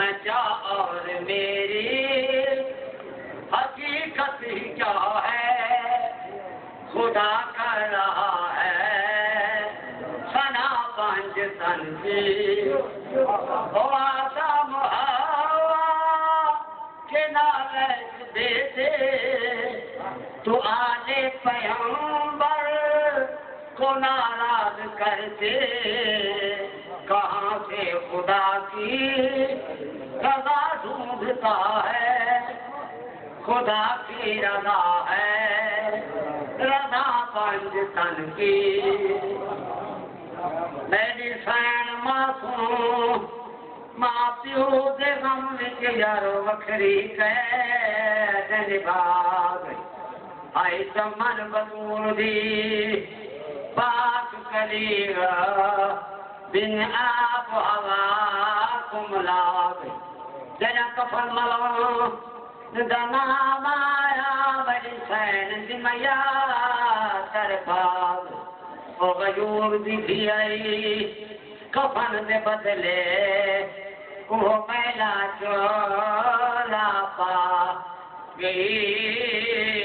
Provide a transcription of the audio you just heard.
سچا اور میری حقیقت ہی کیا ہے خدا کر رہا ہے فنا پنج تن کی آدم ہوا کے نالش دیتے تو آلے پیغمبر کو ناراض کرتے کہاں سے خدا کی رضا ڈھونڈتا ہے خدا کی رضا ہے رضا پنج تن کی میری سین معصوم ماں پیو دے غم وچ یار وکھری قید نبھا گئی آئی چمن بطور دی پاک کلیر بن آب ہوا کو ملا گئی جنا کفن ملو دنا مایا بڑی سین دی میا ترباگ او غیور دی بھی آئی کفن دے بدلے وہ پہلا چولا پا گئی